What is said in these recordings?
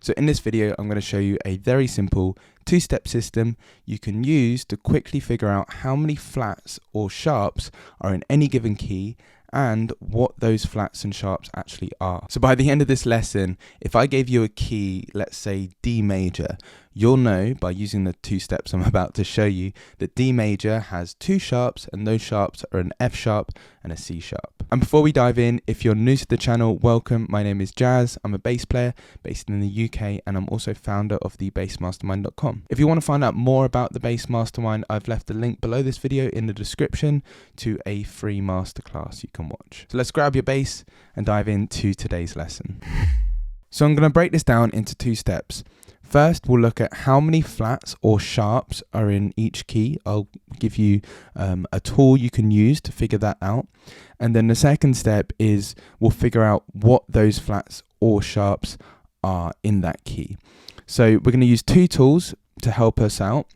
So in this video, I'm going to show you a very simple two-step system you can use to quickly figure out how many flats or sharps are in any given key and what those flats and sharps actually are. So by the end of this lesson, if I gave you a key, let's say D major, you'll know by using the two steps I'm about to show you that D major has two sharps and those sharps are an F sharp and a C sharp. And before we dive in, if you're new to the channel, welcome. My name is Jazz. I'm a bass player based in the UK and I'm also founder of the bassmastermind.com. If you want to find out more about the Bass Mastermind, I've left a link below this video in the description to a free masterclass you can watch. So let's grab your bass and dive into today's lesson. So I'm going to break this down into two steps. First, we'll look at how many flats or sharps are in each key. I'll give you a tool you can use to figure that out. And then the second step is we'll figure out what those flats or sharps are in that key. So we're going to use two tools to help us out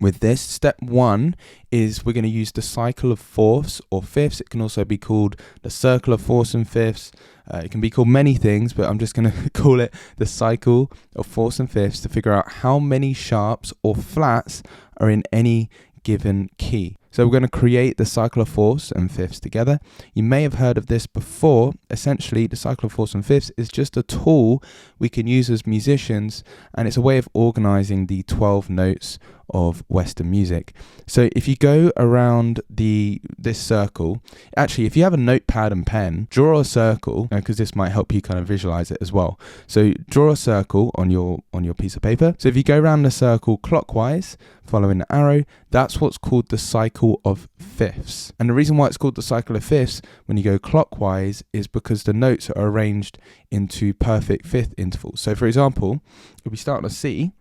with this. Step one is we're going to use the cycle of fourths or fifths. It can also be called the circle of fourths and fifths. It can be called many things, but I'm just going to call it the cycle of fourths and fifths to figure out how many sharps or flats are in any given key. So we're going to create the cycle of fourths and fifths together. You may have heard of this before. Essentially, the cycle of fourths and fifths is just a tool we can use as musicians, and it's a way of organizing the 12 notes of Western music. So if you go around this circle, actually if you have a notepad and pen, draw a circle, because this might help you kind of visualize it as well. So draw a circle on your piece of paper. So if you go around the circle clockwise, following the arrow, that's what's called the cycle of fifths. And the reason why it's called the cycle of fifths when you go clockwise is because the notes are arranged into perfect fifth intervals. So for example, if we start on a C,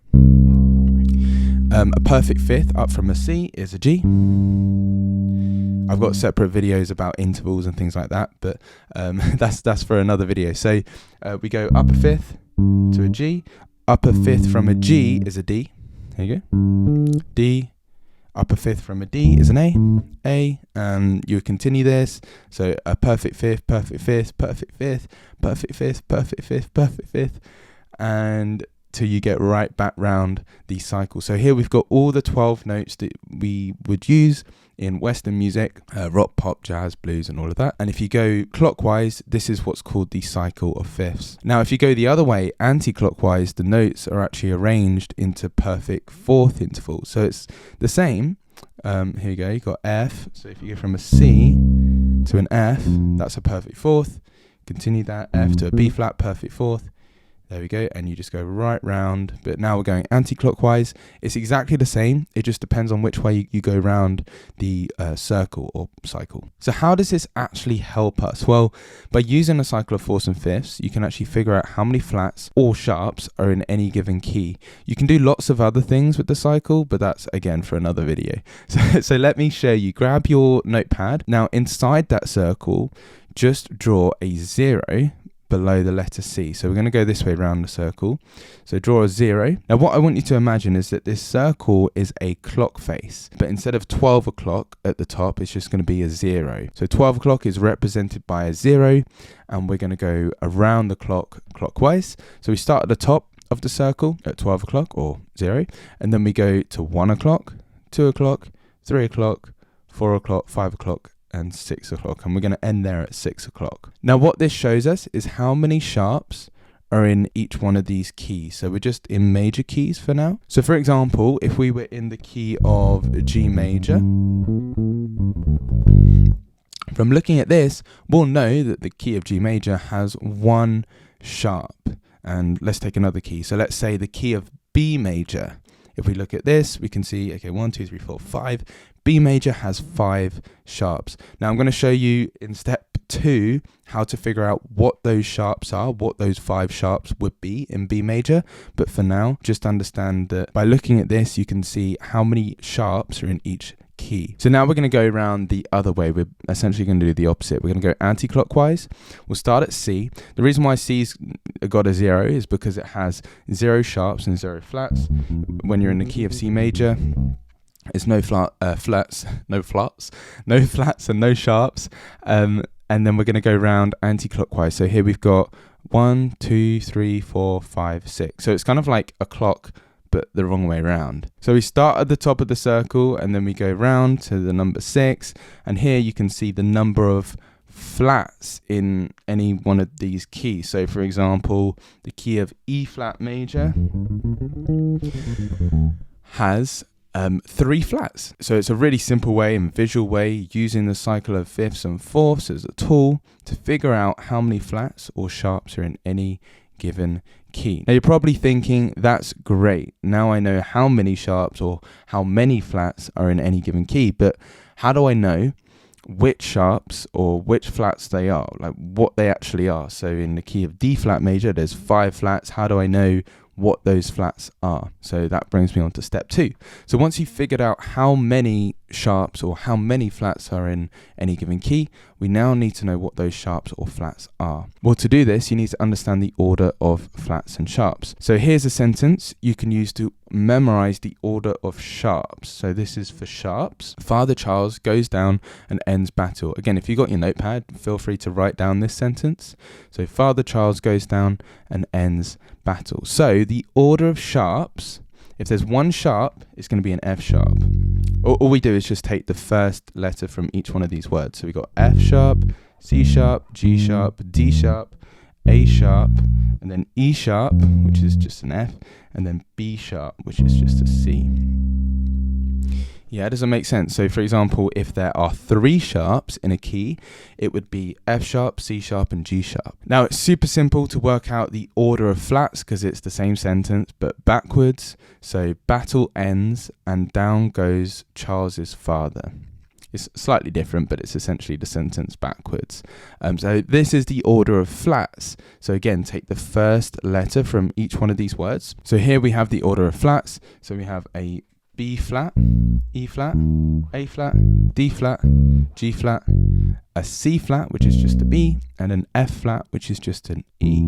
a perfect fifth up from a C is a G. I've got separate videos about intervals and things like that, but that's for another video. So we go upper fifth to a G. Upper fifth from a G is a D. There you go. D. Upper fifth from a D is an A. You continue this. So a perfect fifth, perfect fifth, perfect fifth, perfect fifth, perfect fifth, perfect fifth, and till you get right back round the cycle. So here we've got all the 12 notes that we would use in Western music, rock, pop, jazz, blues, and all of that. And if you go clockwise, this is what's called the cycle of fifths. Now, if you go the other way, anti-clockwise, the notes are actually arranged into perfect fourth intervals. So it's the same. Here you go, you've got F. So if you go from a C to an F, that's a perfect fourth. Continue that, F to a B flat, perfect fourth. There we go, and you just go right round, but now we're going anti-clockwise. It's exactly the same, it just depends on which way you go round the circle or cycle. So how does this actually help us? Well, by using a cycle of fourths and fifths, you can actually figure out how many flats or sharps are in any given key. You can do lots of other things with the cycle, but that's again for another video. So let me show you. Grab your notepad. Now inside that circle, just draw a 0 below the letter C. So we're going to go this way around the circle. So draw a 0. Now what I want you to imagine is that this circle is a clock face, but instead of 12 o'clock at the top, it's just going to be a 0. So 12 o'clock is represented by a 0, and we're going to go around the clock clockwise. So we start at the top of the circle at 12 o'clock or 0, and then we go to 1 o'clock, 2 o'clock, 3 o'clock, 4 o'clock, 5 o'clock, and 6 o'clock, and we're going to end there at 6 o'clock. Now what this shows us is how many sharps are in each one of these keys. So we're just in major keys for now. So for example, if we were in the key of G major, from looking at this, we'll know that the key of G major has one sharp. And let's take another key. So let's say the key of B major. If we look at this, we can see, okay, 1, 2, 3, 4, 5. B major has 5 sharps. Now I'm going to show you in step 2 how to figure out what those sharps are, what those 5 sharps would be in B major. But for now, just understand that by looking at this, you can see how many sharps are in each key. So now we're going to go around the other way. We're essentially going to do the opposite. We're going to go anti-clockwise. We'll start at C. The reason why C's got a 0 is because it has 0 sharps and 0 flats. When you're in the key of C major, it's no flats and no sharps. And then we're going to go around anti-clockwise. So here we've got 1, 2, 3, 4, 5, 6. So it's kind of like a clock, but the wrong way around. So we start at the top of the circle and then we go round to the number 6. And here you can see the number of flats in any one of these keys. So for example, the key of E flat major has 3 flats. So it's a really simple way and visual way using the cycle of fifths and fourths as a tool to figure out how many flats or sharps are in any given key. Now you're probably thinking, that's great. Now I know how many sharps or how many flats are in any given key, but how do I know which sharps or which flats they are, like what they actually are? So in the key of D flat major, there's 5 flats. How do I know what those flats are? So that brings me on to step 2. So once you've figured out how many sharps or how many flats are in any given key, we now need to know what those sharps or flats are. Well, to do this, you need to understand the order of flats and sharps. So here's a sentence you can use to memorize the order of sharps. So this is for sharps. Father Charles goes down and ends battle. Again, if you got your notepad, feel free to write down this sentence. So Father Charles goes down and ends battle. So the order of sharps, if there's one sharp, it's going to be an F sharp. All we do is just take the first letter from each one of these words. So we got F sharp, C sharp, G sharp, D sharp, A sharp, and then E sharp, which is just an F, and then B sharp, which is just a C. Yeah, does it make sense? So for example, if there are 3 sharps in a key, it would be F sharp, C sharp, and G sharp. Now it's super simple to work out the order of flats because it's the same sentence, but backwards. So battle ends and down goes Charles's father. It's slightly different, but it's essentially the sentence backwards. So this is the order of flats. So again, take the first letter from each one of these words. So here we have the order of flats. So we have a B flat, E flat, A flat, D flat, G flat, a C flat, which is just a B, and an F flat, which is just an E.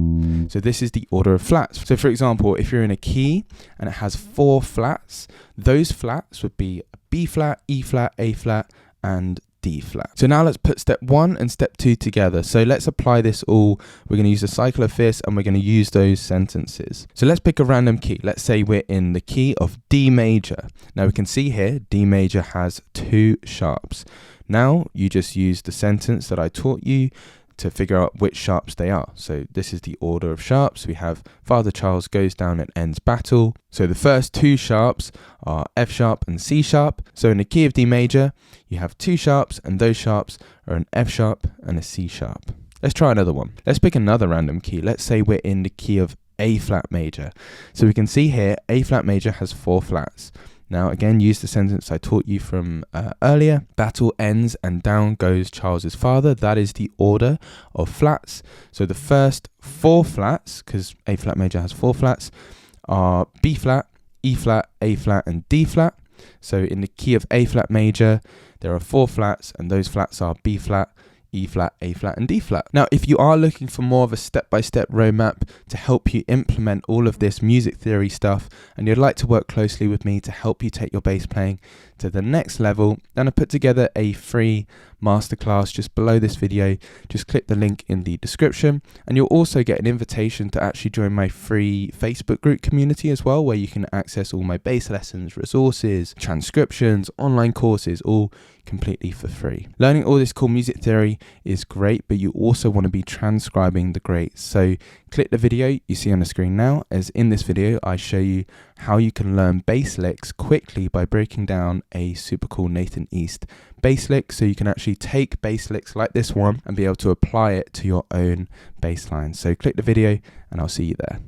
So this is the order of flats. So for example, if you're in a key and it has 4 flats, those flats would be a B flat, E flat, A flat, and D flat. So now let's put step 1 and step 2 together. So let's apply this all. We're going to use the cycle of fifths and we're going to use those sentences. So let's pick a random key. Let's say we're in the key of D major. Now we can see here D major has 2 sharps. Now you just use the sentence that I taught you to figure out which sharps they are. So this is the order of sharps. We have Father Charles goes down and ends battle. So the first 2 sharps are F sharp and C sharp. So in the key of D major, you have 2 sharps and those sharps are an F sharp and a C sharp. Let's try another one. Let's pick another random key. Let's say we're in the key of A flat major. So we can see here A flat major has 4 flats. Now again, use the sentence I taught you from earlier. Battle ends and down goes Charles's father. That is the order of flats. So the first 4 flats, because A flat major has 4 flats, are B flat, E flat, A flat, and D flat. So in the key of A flat major, there are 4 flats, and those flats are B flat, E flat, A flat, and D flat. Now, if you are looking for more of a step-by-step roadmap to help you implement all of this music theory stuff, and you'd like to work closely with me to help you take your bass playing to the next level, then I put together a free masterclass just below this video. Just click the link in the description, and you'll also get an invitation to actually join my free Facebook group community as well, where you can access all my bass lessons, resources, transcriptions, online courses, all completely for free. Learning all this cool music theory is great, but you also want to be transcribing the greats. So click the video you see on the screen now, as in this video I show you how you can learn bass licks quickly by breaking down a super cool Nathan East bass lick, so you can actually take bass licks like this one and be able to apply it to your own bass line. So click the video and I'll see you there.